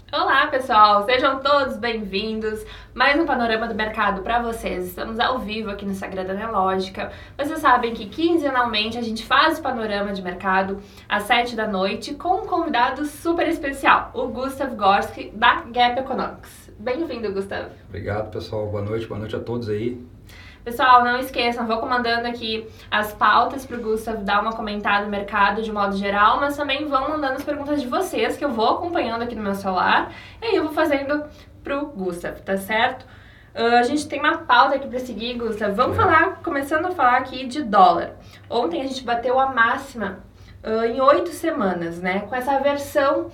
Olá, pessoal! Sejam todos bem-vindos. Mais um panorama do mercado para vocês. Estamos ao vivo aqui no Instagram da Nelógica. Vocês sabem que quinzenalmente a gente faz o panorama de mercado às 7 da noite com um convidado super especial, o Gustav Gorski, da Gap Economics. Bem-vindo, Gustav. Obrigado, pessoal. Boa noite a todos aí. Pessoal, não esqueçam, vou comandando aqui as pautas para o Gustav dar uma comentada no mercado de modo geral, mas também vão mandando as perguntas de vocês, que eu vou acompanhando aqui no meu celular, e aí eu vou fazendo para o Gustav, tá certo? A gente tem uma pauta aqui para seguir, Gustav. Vamos começando a falar aqui de dólar. Ontem a gente bateu a máxima em 8 semanas, né? Com essa aversão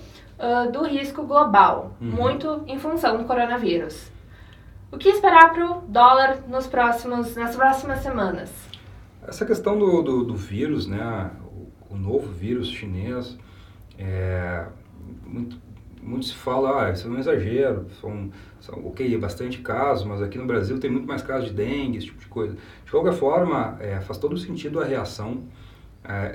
do risco global, muito em função do coronavírus. O que esperar para o dólar nas próximas semanas? Essa questão do vírus, né, o novo vírus chinês, muito se fala, isso é um exagero, ok, bastante casos, mas aqui no Brasil tem muito mais casos de dengue, esse tipo de coisa. De qualquer forma, faz todo sentido a reação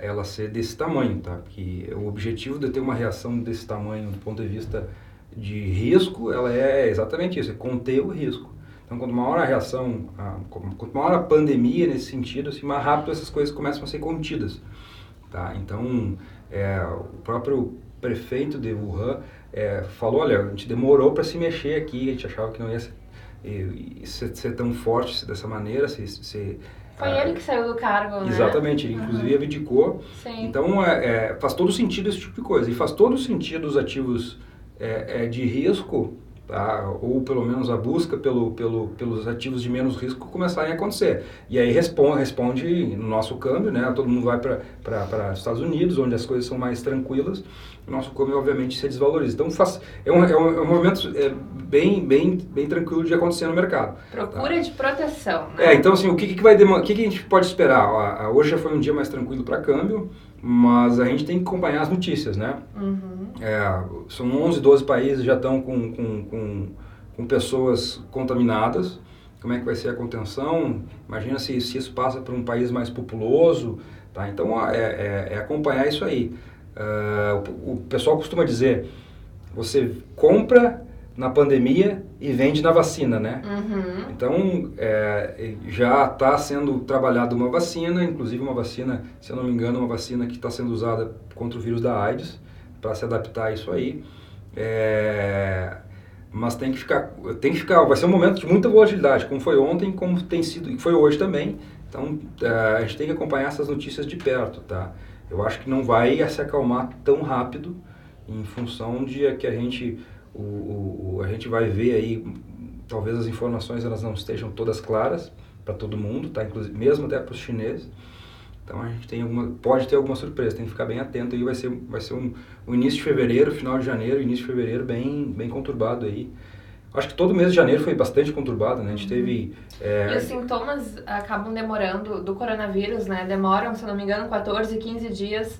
ela ser desse tamanho, tá? Porque o objetivo de ter uma reação desse tamanho do ponto de vista de risco, ela é exatamente isso, é conter o risco. Então, quanto maior a reação, quanto maior a pandemia nesse sentido, assim, mais rápido essas coisas começam a ser contidas. Tá? Então, o próprio prefeito de Wuhan falou, olha, a gente demorou para se mexer aqui, a gente achava que não ia ser tão forte dessa maneira. Foi ele que saiu do cargo, né? Exatamente, ele inclusive abdicou. Sim. Então, faz todo sentido esse tipo de coisa. E faz todo sentido os ativos de risco, tá? Ou pelo menos a busca pelos ativos de menos risco começarem a acontecer. E aí responde no nosso câmbio, né? Todo mundo vai para os Estados Unidos, onde as coisas são mais tranquilas, o nosso câmbio obviamente se desvaloriza. Então é um movimento bem tranquilo de acontecer no mercado. Procura tá? de proteção, né? Então assim, o que a gente pode esperar? Hoje já foi um dia mais tranquilo para câmbio, mas a gente tem que acompanhar as notícias, né? São 11, 12 países já estão com pessoas contaminadas. Como é que vai ser a contenção? Imagina se isso passa para um país mais populoso. Tá? Então, acompanhar isso aí. O pessoal costuma dizer, você compra na pandemia e vende na vacina, né? Então, já está sendo trabalhada uma vacina, inclusive uma vacina, se eu não me engano, uma vacina que está sendo usada contra o vírus da AIDS, para se adaptar a isso aí. Mas tem que ficar, vai ser um momento de muita volatilidade, como foi ontem, como tem sido, e foi hoje também. Então, a gente tem que acompanhar essas notícias de perto, tá? Eu acho que não vai se acalmar tão rápido, em função de que a gente vai ver aí, talvez as informações elas não estejam todas claras para todo mundo, tá? Inclusive, mesmo até para os chineses. Então a gente pode ter alguma surpresa, tem que ficar bem atento aí, vai ser um início de fevereiro, final de janeiro, início de fevereiro bem conturbado aí. Acho que todo mês de janeiro foi bastante conturbado, né? A gente teve... E os sintomas acabam demorando, do coronavírus, né? Demoram, se não me engano, 14, 15 dias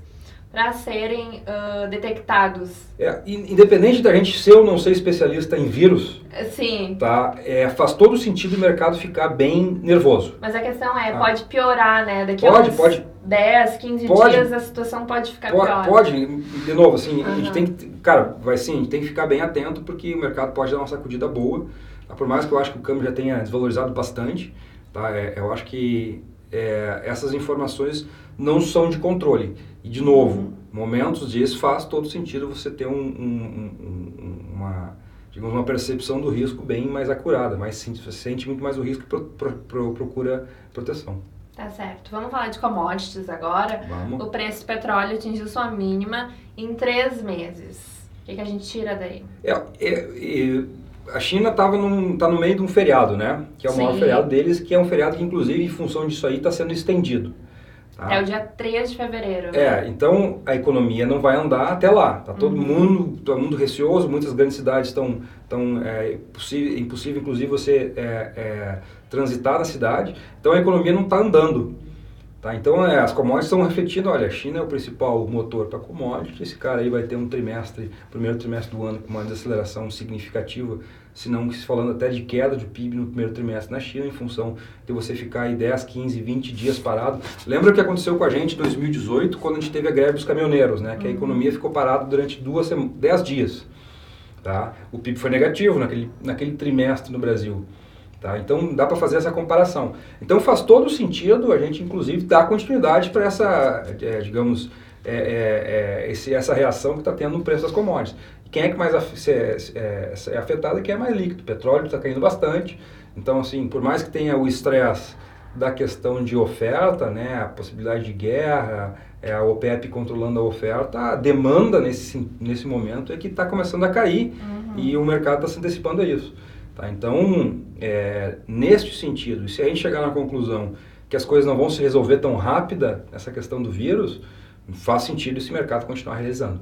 para serem detectados. Independente da gente ser ou não ser especialista em vírus, sim, tá? Faz todo sentido o mercado ficar bem nervoso. Mas a questão pode piorar, né? Daqui a uns 10, 15 dias a situação pode ficar pior. Pode, de novo, assim, a gente tem que, a gente tem que ficar bem atento, porque o mercado pode dar uma sacudida boa, tá? Por mais que eu acho que o câmbio já tenha desvalorizado bastante, tá? Eu acho que essas informações não são de controle. E, de novo, momentos desses faz todo sentido você ter uma percepção do risco bem mais acurada, você sente muito mais o risco e procura proteção. Tá certo. Vamos falar de commodities agora. Vamos. O preço do petróleo atingiu sua mínima em 3 meses. O que a gente tira daí? A China tá no meio de um feriado, né? Que é o maior Sim. feriado deles, que é um feriado que, inclusive, em função disso aí, está sendo estendido. Tá? É o dia 3 de fevereiro, né? Então a economia não vai andar até lá. Tá todo mundo receoso, muitas grandes cidades estão impossível, inclusive, você transitar na cidade. Então a economia não está andando. Tá? Então as commodities estão refletindo, olha, a China é o principal motor para commodities, esse cara aí vai ter primeiro trimestre do ano com uma desaceleração significativa, se não falando até de queda de PIB no primeiro trimestre na China, em função de você ficar aí 10, 15, 20 dias parado. Lembra o que aconteceu com a gente em 2018, quando a gente teve a greve dos caminhoneiros, né? Que a economia ficou parada durante 10 dias. Tá? O PIB foi negativo naquele trimestre no Brasil. Tá? Então, dá para fazer essa comparação. Então, faz todo sentido a gente, inclusive, dar continuidade para essa, digamos, essa reação que está tendo no preço das commodities. Quem é que mais é afetado e quem é mais líquido? O petróleo está caindo bastante. Então, assim, por mais que tenha o estresse da questão de oferta, né, a possibilidade de guerra, a OPEP controlando a oferta, a demanda nesse momento é que está começando a cair e o mercado está se antecipando a isso. Tá? Então, neste sentido, e se a gente chegar na conclusão que as coisas não vão se resolver tão rápida, essa questão do vírus, faz sentido esse mercado continuar realizando.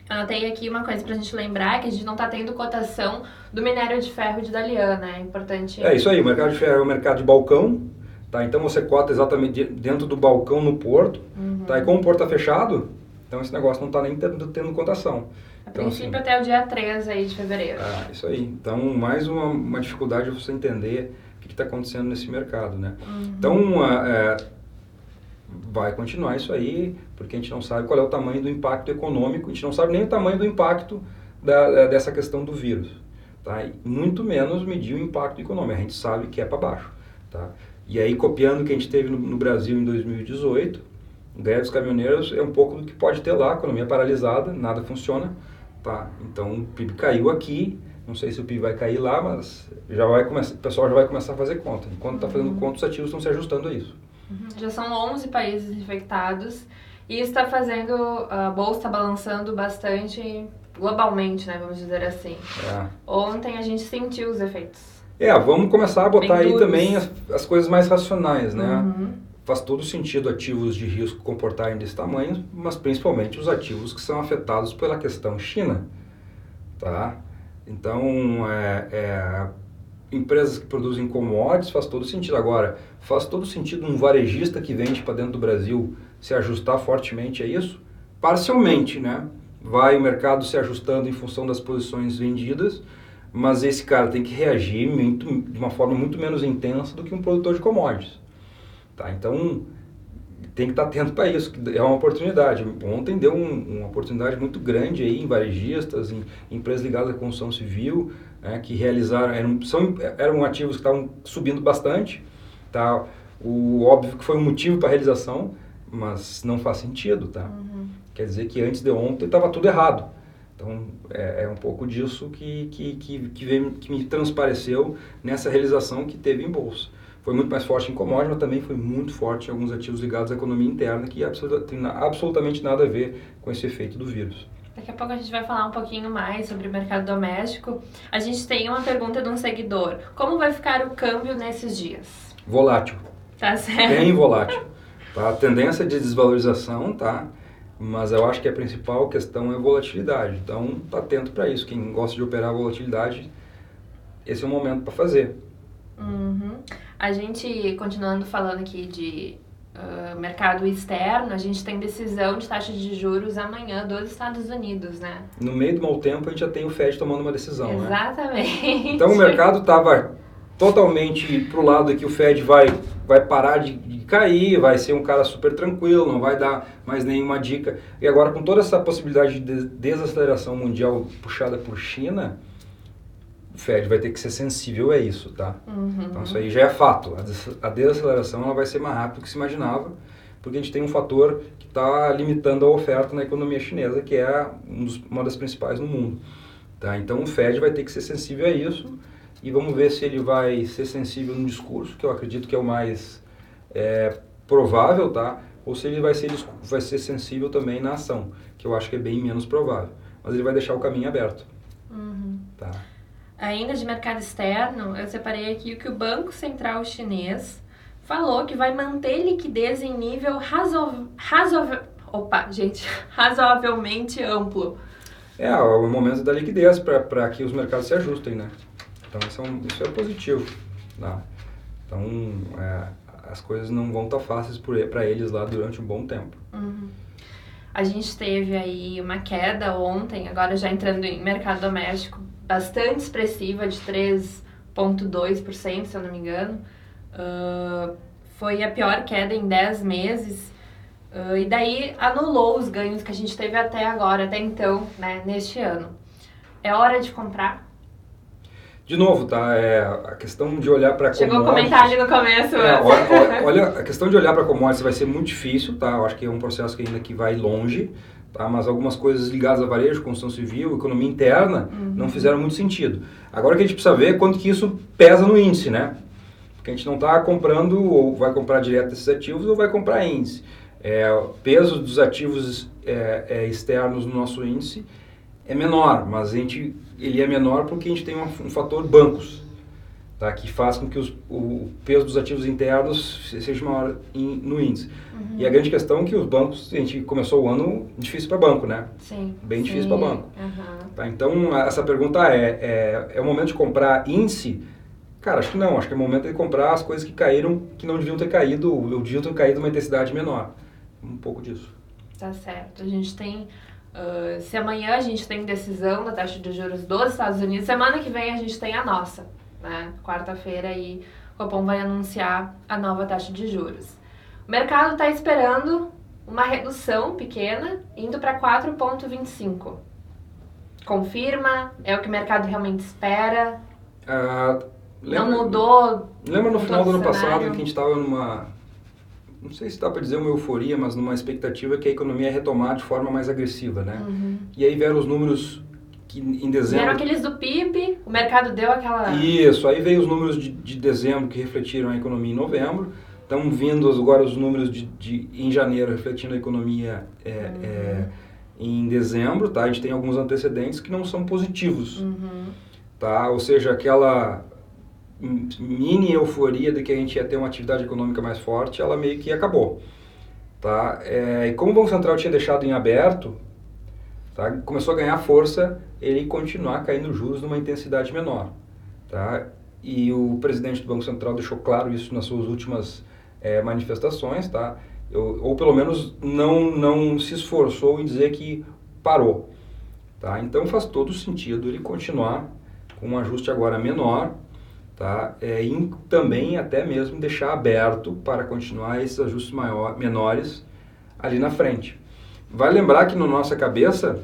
Anotei aqui uma coisa pra gente lembrar, que a gente não tá tendo cotação do minério de ferro de Dalian, né? É importante... É isso aí, o mercado de ferro é um mercado de balcão, tá? Então você cota exatamente dentro do balcão no porto, tá? E como o porto está fechado, então esse negócio não está nem tendo cotação. A então, princípio assim, até o dia 3 aí de fevereiro. Isso aí. Então, mais uma dificuldade de você entender o que está acontecendo nesse mercado, né? Então, vai continuar isso aí, porque a gente não sabe qual é o tamanho do impacto econômico, a gente não sabe nem o tamanho do impacto dessa questão do vírus, tá? E muito menos medir o impacto econômico, a gente sabe que é para baixo, tá? E aí, copiando o que a gente teve no Brasil em 2018, greve dos caminhoneiros é um pouco do que pode ter lá, economia paralisada, nada funciona, tá? Então, o PIB caiu aqui, não sei se o PIB vai cair lá, mas o pessoal já vai começar a fazer conta. Enquanto está fazendo conta, os ativos estão se ajustando a isso. Já são 11 países infectados e isso está fazendo, a bolsa está balançando bastante globalmente, né, vamos dizer assim. Ontem a gente sentiu os efeitos. Vamos começar a botar aí também as coisas mais racionais, né? Faz todo sentido ativos de risco comportarem desse tamanho, mas principalmente os ativos que são afetados pela questão China, tá? Então, empresas que produzem commodities faz todo sentido. Agora, faz todo sentido um varejista que vende para dentro do Brasil se ajustar fortemente a isso? Parcialmente, né? Vai o mercado se ajustando em função das posições vendidas, mas esse cara tem que reagir de uma forma muito menos intensa do que um produtor de commodities. Tá? Então, tem que estar atento para isso, que é uma oportunidade. Ontem deu uma oportunidade muito grande aí em varejistas, em empresas ligadas à construção civil, que realizaram, eram ativos que estavam subindo bastante, tá? Óbvio que foi um motivo para a realização, mas não faz sentido, tá? Quer dizer que antes de ontem estava tudo errado. Então, é um pouco disso que me transpareceu nessa realização que teve em bolsa. Foi muito mais forte em commodities, mas também foi muito forte em alguns ativos ligados à economia interna, que tem absolutamente nada a ver com esse efeito do vírus. Daqui a pouco a gente vai falar um pouquinho mais sobre o mercado doméstico. A gente tem uma pergunta de um seguidor. Como vai ficar o câmbio nesses dias? Volátil. Tá certo. Bem volátil. Tá? A tendência de desvalorização, tá? Mas eu acho que a principal questão é a volatilidade. Então, tá atento para isso. Quem gosta de operar a volatilidade, esse é o momento para fazer. A gente, continuando falando aqui de mercado externo, a gente tem decisão de taxa de juros amanhã dos Estados Unidos, né? No meio do mau tempo, a gente já tem o Fed tomando uma decisão, Exatamente. Né? Então, o mercado estava totalmente pro lado que o Fed vai parar de cair, vai ser um cara super tranquilo, não vai dar mais nenhuma dica. E agora, com toda essa possibilidade de desaceleração mundial puxada por China, o Fed vai ter que ser sensível a isso, tá? Então, isso aí já é fato. A desaceleração ela vai ser mais rápida do que se imaginava, porque a gente tem um fator que está limitando a oferta na economia chinesa, que é uma das principais no mundo. Tá? Então, o Fed vai ter que ser sensível a isso, e vamos ver se ele vai ser sensível no discurso, que eu acredito que é o mais provável, tá? Ou se ele vai ser sensível também na ação, que eu acho que é bem menos provável. Mas ele vai deixar o caminho aberto. Tá? Ainda de mercado externo, eu separei aqui o que o Banco Central Chinês falou que vai manter liquidez em nível razoavelmente amplo. É o momento da liquidez para que os mercados se ajustem, né? Então isso é positivo. Tá? Então as coisas não vão estar fáceis para eles lá durante um bom tempo. A gente teve aí uma queda ontem, agora já entrando em mercado doméstico, bastante expressiva, de 3,2%, se eu não me engano. Foi a pior queda em 10 meses. E daí anulou os ganhos que a gente teve até agora, até então, né, neste ano. É hora de comprar? De novo, tá? A questão de olhar para commodities... Chegou a comentar ali no começo. Olha, a questão de olhar para commodities vai ser muito difícil, tá? Eu acho que é um processo que ainda que vai longe, tá? Mas algumas coisas ligadas a varejo, construção civil, economia interna, não fizeram muito sentido. Agora o que a gente precisa ver é quanto que isso pesa no índice, né? Porque a gente não está comprando, ou vai comprar direto esses ativos, ou vai comprar índice. O peso dos ativos externos no nosso índice é menor, mas ele é menor porque a gente tem um fator bancos, tá? Que faz com que o peso dos ativos internos seja maior no índice. E a grande questão é que os bancos, a gente começou o ano difícil para banco, né? Sim. Bem difícil para banco. Tá? Então, essa pergunta é o momento de comprar índice? Cara, acho que não. Acho que é o momento de comprar as coisas que caíram, que não deviam ter caído, ou deviam ter caído uma intensidade menor. Um pouco disso. Tá certo. A gente tem... se amanhã a gente tem decisão da taxa de juros dos Estados Unidos, semana que vem a gente tem a nossa, né? Quarta-feira aí o Copom vai anunciar a nova taxa de juros. O mercado está esperando uma redução pequena, indo para 4,25. Confirma? É o que o mercado realmente espera? Não mudou? Lembra no final do ano passado que a gente estava numa... Não sei se dá para dizer uma euforia, mas numa expectativa que a economia ia retomar de forma mais agressiva, né? E aí vieram os números que em dezembro... Vieram aqueles do PIB, o mercado deu aquela... Isso, aí veio os números de dezembro que refletiram a economia em novembro. Estão vindo agora os números em janeiro refletindo a economia em dezembro, tá? A gente tem alguns antecedentes que não são positivos, tá? Ou seja, aquela... mini euforia de que a gente ia ter uma atividade econômica mais forte, ela meio que acabou, tá? E como o Banco Central tinha deixado em aberto, tá? Começou a ganhar força ele continuar caindo juros numa intensidade menor, tá? E o presidente do Banco Central deixou claro isso nas suas últimas manifestações, tá? Ou pelo menos não se esforçou em dizer que parou, tá? Então faz todo sentido ele continuar com um ajuste agora menor, tá? E também até mesmo deixar aberto para continuar esses ajustes menores ali na frente. Vale lembrar que na nossa cabeça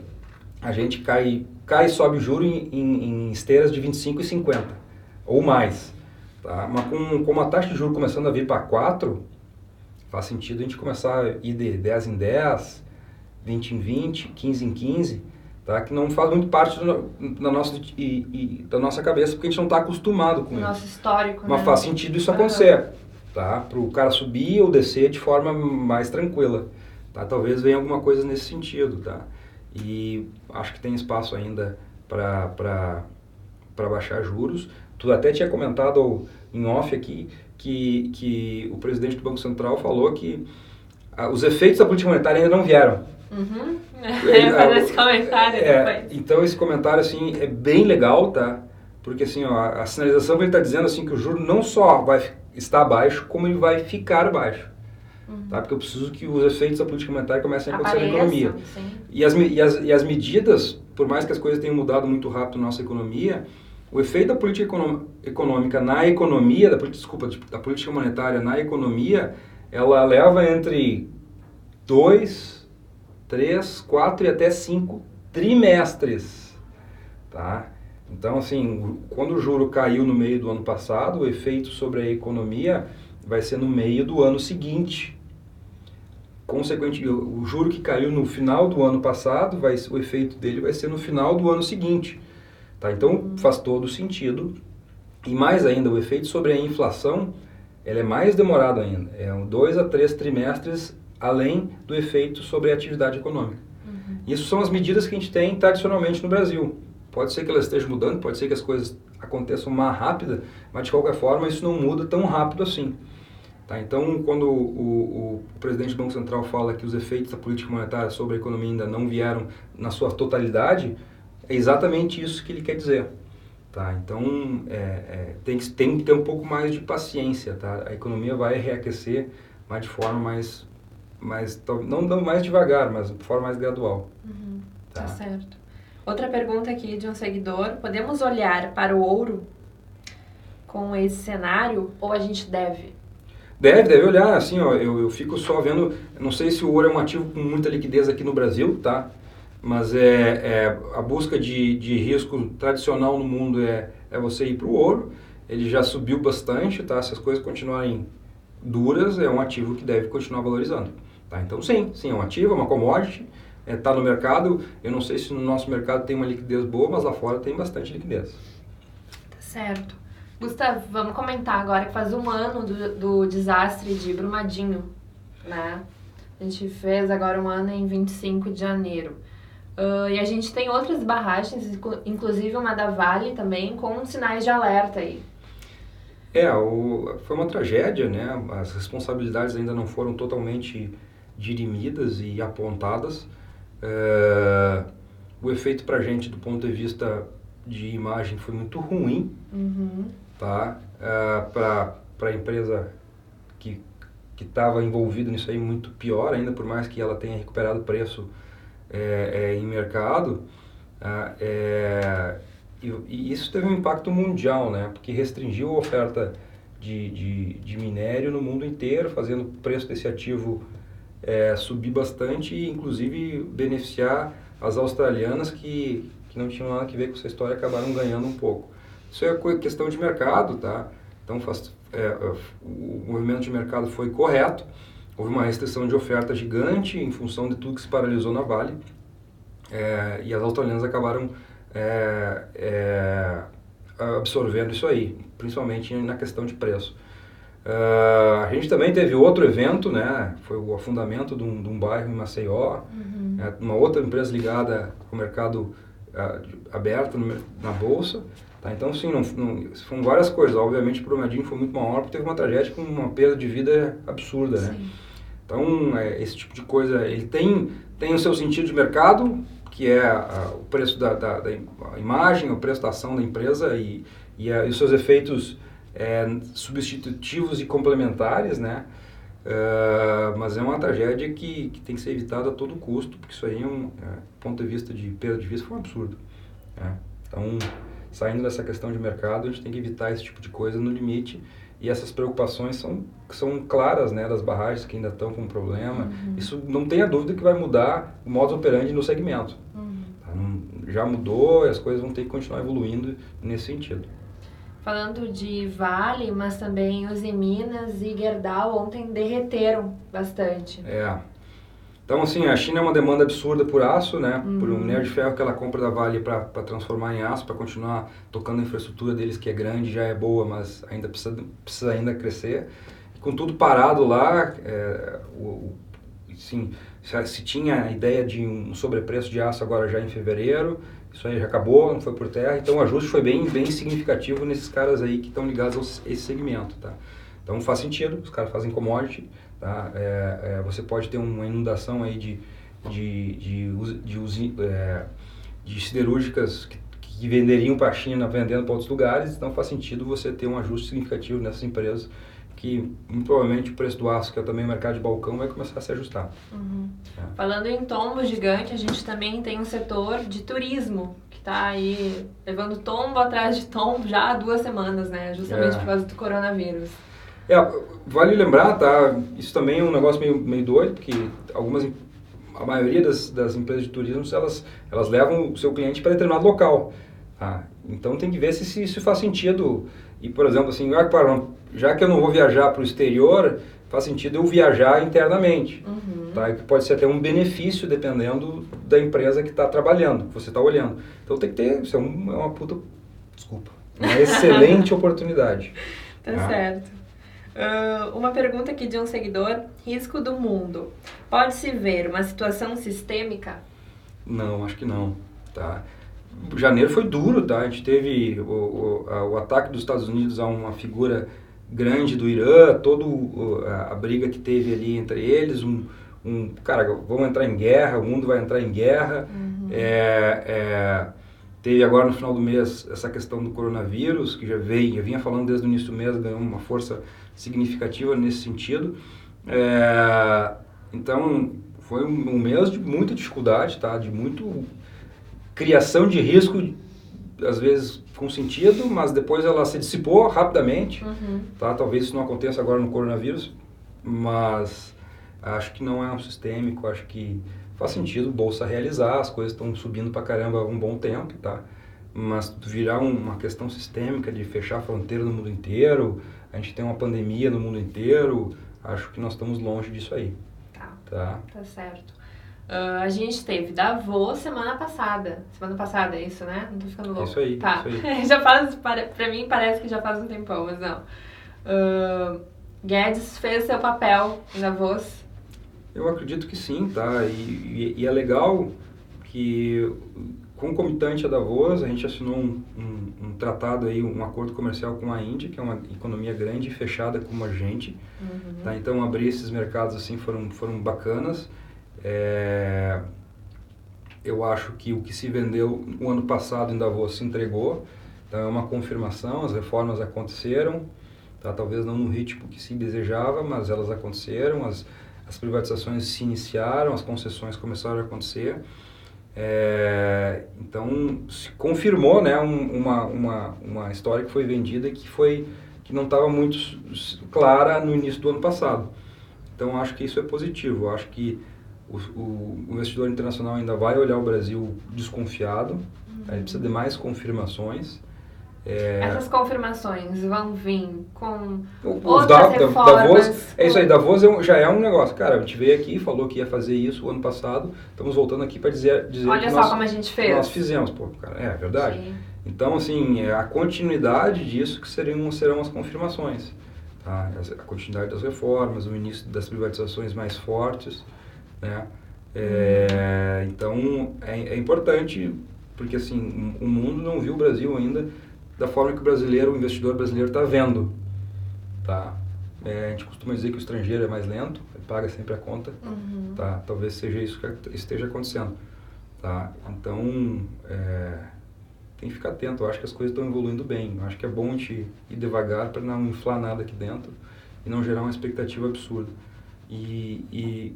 a gente cai e sobe o juro em esteiras de 25 e 50 ou mais, tá? Mas com a taxa de juros começando a vir para 4, faz sentido a gente começar a ir de 10 em 10, 20 em 20, 15 em 15, tá? Que não faz muito parte da nossa cabeça, porque a gente não está acostumado com isso. Nosso histórico, Mas faz sentido isso acontecer, tá? Para o cara subir ou descer de forma mais tranquila, tá? Talvez venha alguma coisa nesse sentido, tá? E acho que tem espaço ainda para baixar juros. Tu até tinha comentado em off aqui que o presidente do Banco Central falou que os efeitos da política monetária ainda não vieram. Fazer esse comentário depois. Então esse comentário assim é bem legal, tá? Porque assim, ó, a sinalização que ele está dizendo assim que o juro não só vai estar baixo, como ele vai ficar baixo, tá? Porque eu preciso que os efeitos da política monetária comecem a acontecer na economia. Sim. E as medidas, por mais que as coisas tenham mudado muito rápido na nossa economia, o efeito da política econômica na economia, da política monetária na economia, ela leva entre 2, 3, 4 e até 5 trimestres, tá? Então, assim, quando o juro caiu no meio do ano passado, o efeito sobre a economia vai ser no meio do ano seguinte. Consequentemente, o juro que caiu no final do ano passado, o efeito dele vai ser no final do ano seguinte, tá? Então, faz todo sentido. E mais ainda, o efeito sobre a inflação, ele é mais demorado ainda. É 2 a 3 trimestres além do efeito sobre a atividade econômica. Isso são as medidas que a gente tem tradicionalmente no Brasil. Pode ser que elas estejam mudando, pode ser que as coisas aconteçam mais rápido, mas de qualquer forma isso não muda tão rápido assim. Tá? Então, quando o presidente do Banco Central fala que os efeitos da política monetária sobre a economia ainda não vieram na sua totalidade, é exatamente isso que ele quer dizer. Tá? Então, tem que ter um pouco mais de paciência. Tá? A economia vai reaquecer, mas de forma não mais devagar, mas de forma mais gradual. Tá certo. Outra pergunta aqui de um seguidor: podemos olhar para o ouro com esse cenário ou a gente deve? Deve olhar, assim, ó, eu fico só vendo, não sei se o ouro é um ativo com muita liquidez aqui no Brasil, tá? mas a busca de risco tradicional no mundo é você ir para o ouro. Ele já subiu bastante, tá? Se as coisas continuarem duras, é um ativo que deve continuar valorizando. Tá? Então sim, é um ativo, é uma commodity, está no mercado. Eu não sei se no nosso mercado tem uma liquidez boa, mas lá fora tem bastante liquidez. Tá certo. Gustavo, vamos comentar agora que faz um ano do desastre de Brumadinho, né? A gente fez agora um ano em 25 de janeiro. E a gente tem outras barragens, inclusive uma da Vale também, com sinais de alerta aí. Foi uma tragédia, né? As responsabilidades ainda não foram totalmente dirimidas e apontadas. O efeito para a gente, do ponto de vista de imagem, foi muito ruim, tá? Para a empresa que estava envolvida nisso aí, muito pior ainda, por mais que ela tenha recuperado o preço em mercado. E isso teve um impacto mundial, né? Porque restringiu a oferta de minério no mundo inteiro, fazendo o preço desse ativo subir bastante e, inclusive, beneficiar as australianas que não tinham nada a ver com essa história e acabaram ganhando um pouco. Isso é questão de mercado, tá? Então, o movimento de mercado foi correto. Houve uma restrição de oferta gigante em função de tudo que se paralisou na Vale. E as australianas acabaram absorvendo isso aí, principalmente na questão de preço. A gente também teve outro evento, né? Foi o afundamento de um bairro em Maceió, uma outra empresa ligada ao mercado aberto na Bolsa. Tá? Então, sim, foram várias coisas. Obviamente, o Brumadinho foi muito maior porque teve uma tragédia com uma perda de vida absurda, né? Então, esse tipo de coisa, ele tem o seu sentido de mercado, que é o preço da imagem, o preço da ação da empresa e os seus efeitos substitutivos e complementares, né? Mas é uma tragédia que tem que ser evitada a todo custo, porque isso aí, do ponto de vista de perda de vida, foi um absurdo. Né? Então, saindo dessa questão de mercado, a gente tem que evitar esse tipo de coisa no limite. E essas preocupações são claras, né, das barragens que ainda estão com problema. Isso não tenha dúvida que vai mudar o modus operandi no segmento. Tá? Já mudou e as coisas vão ter que continuar evoluindo nesse sentido. Falando de Vale, mas também os Minas e Gerdau ontem derreteram bastante. Então, assim, a China é uma demanda absurda por aço, né? Por um minério de ferro que ela compra da Vale para transformar em aço, para continuar tocando a infraestrutura deles, que é grande, já é boa, mas ainda precisa ainda crescer. Com tudo parado lá, se tinha a ideia de um sobrepreço de aço agora já em fevereiro, isso aí já acabou, não foi por terra. Então, o ajuste foi bem significativo nesses caras aí que estão ligados a esse segmento, tá? Então, faz sentido, os caras fazem commodity. Tá? Você pode ter uma inundação aí de siderúrgicas que venderiam para a China, vendendo para outros lugares, então faz sentido você ter um ajuste significativo nessas empresas que, muito provavelmente, o preço do aço, que é também o mercado de balcão, vai começar a se ajustar. Falando em tombo gigante, a gente também tem um setor de turismo, que está aí levando tombo atrás de tombo já há 2 semanas, né? Justamente por causa do coronavírus. Vale lembrar, tá? Isso também é um negócio meio doido, porque a maioria das empresas de turismo, elas levam o seu cliente para determinado local. Tá? Então tem que ver se isso faz sentido. E, por exemplo, assim, já que eu não vou viajar para o exterior, faz sentido eu viajar internamente. Tá? Que pode ser até um benefício, dependendo da empresa que está trabalhando, que você está olhando. Então tem que ter, isso é uma excelente oportunidade. Tá certo. Uma pergunta aqui de um seguidor: risco do mundo. Pode-se ver uma situação sistêmica? Não, acho que não. Tá? Janeiro foi duro, tá? A gente teve o ataque dos Estados Unidos a uma figura grande do Irã, toda a briga que teve ali entre eles, cara, vamos entrar em guerra, o mundo vai entrar em guerra. Teve agora no final do mês essa questão do coronavírus, que já vinha falando desde o início do mês, ganhou uma força significativa nesse sentido. Então, foi um mês de muita dificuldade, tá? De muito criação de risco, às vezes com sentido, mas depois ela se dissipou rapidamente. Tá? Talvez isso não aconteça agora no coronavírus, mas acho que não é um sistêmico, acho que faz sentido Bolsa realizar, as coisas estão subindo pra caramba há um bom tempo, tá? Mas virar uma questão sistêmica de fechar a fronteira no mundo inteiro, a gente tem uma pandemia no mundo inteiro, acho que nós estamos longe disso aí. Tá certo. A gente teve Davos semana passada, é isso, né? Não tô ficando louco. Isso aí, tá. Isso aí. Já faz, pra mim parece que já faz um tempão, mas não. Guedes fez seu papel em Davos? Eu acredito que sim, tá? E é legal que, concomitante a Davos, a gente assinou um tratado aí, um acordo comercial com a Índia, que é uma economia grande e fechada como a gente, tá? Então, abrir esses mercados assim foram bacanas. Eu acho que o que se vendeu o ano passado em Davos se entregou, então é uma confirmação, as reformas aconteceram, tá? Talvez não no ritmo que se desejava, mas elas aconteceram, as privatizações se iniciaram, as concessões começaram a acontecer. Então se confirmou, né, uma história que foi vendida que não estava muito clara no início do ano passado. Então acho que isso é positivo. Acho que o investidor internacional ainda vai olhar o Brasil desconfiado. Ele precisa de mais confirmações. Essas confirmações vão vir com outras reformas? Davos, é isso aí, Davos já é um negócio. Cara, a gente veio aqui, falou que ia fazer isso o ano passado, estamos voltando aqui para dizer olha que só como a gente fez. Nós fizemos, pô, cara, é verdade. Sim. Então, assim, a continuidade disso que serão as confirmações. Tá? A continuidade das reformas, o início das privatizações mais fortes, né? Então, é importante, porque assim, o mundo não viu o Brasil ainda da forma que o investidor brasileiro está vendo, tá? A gente costuma dizer que o estrangeiro é mais lento, ele paga sempre a conta, tá? Talvez seja isso que esteja acontecendo, tá? Então, tem que ficar atento, eu acho que as coisas estão evoluindo bem, eu acho que é bom a gente ir devagar para não inflar nada aqui dentro e não gerar uma expectativa absurda. E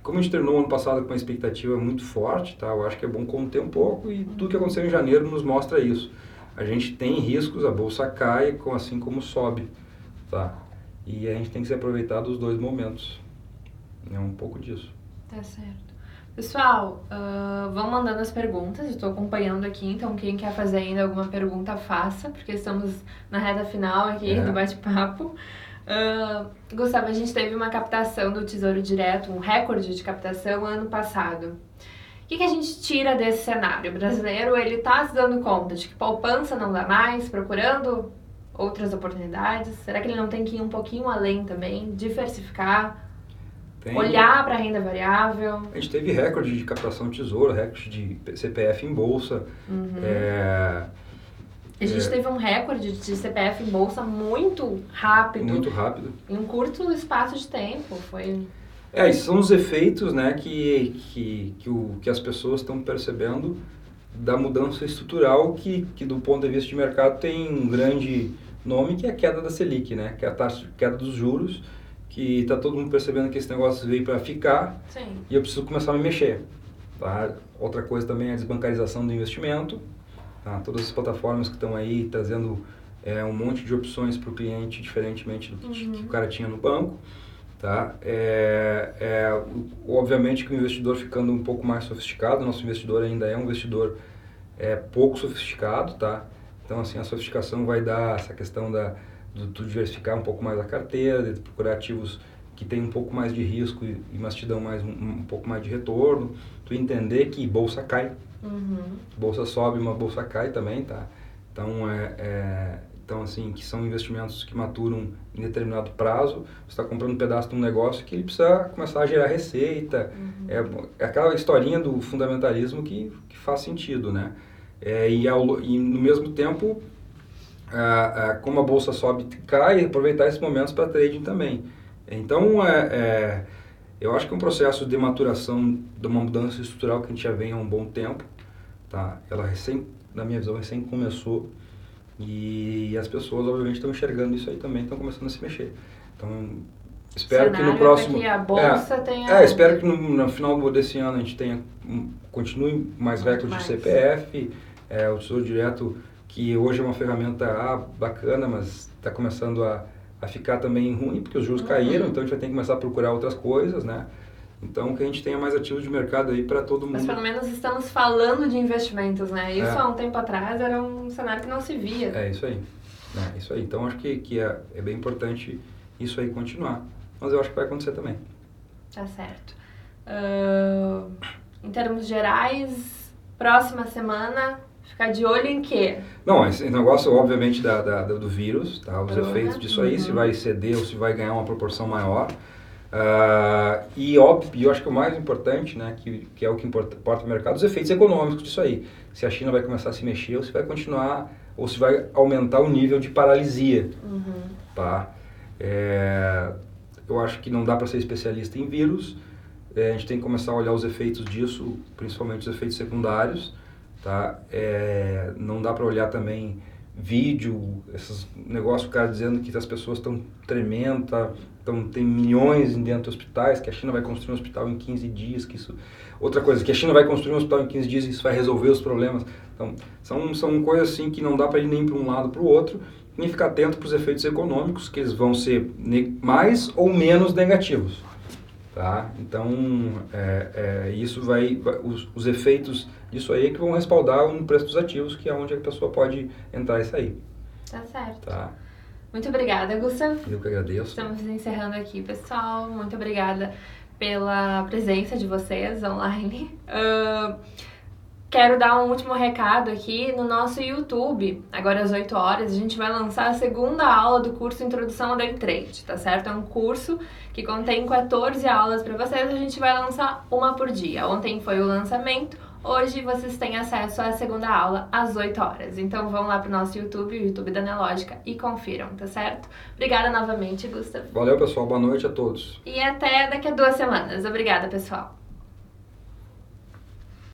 como a gente terminou o ano passado com uma expectativa muito forte, tá? Eu acho que é bom conter um pouco e tudo que aconteceu em janeiro nos mostra isso. A gente tem riscos, a bolsa cai assim como sobe, tá? E a gente tem que se aproveitar dos dois momentos. É um pouco disso. Tá certo. Pessoal, vão mandando as perguntas, eu estou acompanhando aqui, então quem quer fazer ainda alguma pergunta, faça, porque estamos na reta final aqui do bate-papo. Gustavo, a gente teve uma captação do Tesouro Direto, um recorde de captação ano passado. O que a gente tira desse cenário? O brasileiro, ele está se dando conta de que poupança não dá mais, procurando outras oportunidades? Será que ele não tem que ir um pouquinho além também, diversificar, olhar para a renda variável? A gente teve recorde de captação de tesouro, recorde de CPF em bolsa. A gente teve um recorde de CPF em bolsa muito rápido. Muito rápido. Em um curto espaço de tempo, foi... Esses são os efeitos, né, que as pessoas estão percebendo da mudança estrutural que do ponto de vista de mercado tem um grande nome, que é a queda da Selic, né, que é a queda dos juros, que está todo mundo percebendo que esse negócio veio para ficar. Sim. E eu preciso começar a me mexer. Tá? Outra coisa também é a desbancarização do investimento. Tá? Todas as plataformas que estão aí trazendo um monte de opções para o cliente, diferentemente do que o cara tinha no banco. Tá? Obviamente que o investidor ficando um pouco mais sofisticado, nosso investidor ainda é um investidor pouco sofisticado, tá? Então assim, a sofisticação vai dar essa questão de diversificar um pouco mais a carteira, de procurar ativos que tem um pouco mais de risco mas te dão um pouco mais de retorno, tu entender que bolsa cai, bolsa sobe, uma bolsa cai também, tá? Então, então, assim, que são investimentos que maturam em determinado prazo, você está comprando um pedaço de um negócio que ele precisa começar a gerar receita, é aquela historinha do fundamentalismo que faz sentido, né? E no mesmo tempo, como a bolsa sobe e cai, aproveitar esses momentos para trading também. Então, eu acho que é um processo de maturação de uma mudança estrutural que a gente já vem há um bom tempo, tá? Ela na minha visão, recém começou. E as pessoas, obviamente, estão enxergando isso aí também, estão começando a se mexer. Então, espero que no próximo... Que a bolsa tenha... espero que no final desse ano a gente continue mais recordes de CPF, o Tesouro Direto, que hoje é uma ferramenta bacana, mas está começando a ficar também ruim, porque os juros caíram, então a gente vai ter que começar a procurar outras coisas, né? Então, que a gente tenha mais ativos de mercado aí para todo mundo. Mas pelo menos estamos falando de investimentos, né? Isso há um tempo atrás era um cenário que não se via. É isso aí. Isso aí. Então, acho que é bem importante isso aí continuar. Mas eu acho que vai acontecer também. Tá certo. Em termos gerais, próxima semana, ficar de olho em quê? Não, esse negócio, obviamente, do vírus, tá? Os efeitos disso aí, se vai ceder ou se vai ganhar uma proporção maior. E óbvio, eu acho que o mais importante, né, que é o que importa o mercado, os efeitos econômicos disso aí. Se a China vai começar a se mexer ou se vai continuar, ou se vai aumentar o nível de paralisia. Tá? Eu acho que não dá para ser especialista em vírus, a gente tem que começar a olhar os efeitos disso, principalmente os efeitos secundários. Tá? Não dá para olhar também vídeo, esses negócios, o cara dizendo que as pessoas estão tremendo, tem milhões dentro de hospitais, que a China vai construir um hospital em 15 dias, que isso... Outra coisa, que a China vai construir um hospital em 15 dias e isso vai resolver os problemas. Então, são coisas assim que não dá para ir nem para um lado para o outro, e ficar atento para os efeitos econômicos, que eles vão ser mais ou menos negativos. Tá? Então, isso os efeitos disso aí é que vão respaldar no preço dos ativos, que é onde a pessoa pode entrar e sair. Tá certo. Tá? Muito obrigada, Gustavo. Eu que agradeço. Estamos encerrando aqui, pessoal. Muito obrigada pela presença de vocês online. Quero dar um último recado aqui no nosso YouTube. Agora às 8 horas a gente vai lançar a segunda aula do curso Introdução ao Day Trade, tá certo? É um curso que contém 14 aulas para vocês, a gente vai lançar uma por dia. Ontem foi o lançamento, hoje vocês têm acesso à segunda aula às 8 horas. Então vão lá pro nosso YouTube, o YouTube da Nelogica, e confiram, tá certo? Obrigada novamente, Gustavo. Valeu, pessoal. Boa noite a todos. E até daqui a 2 semanas. Obrigada, pessoal.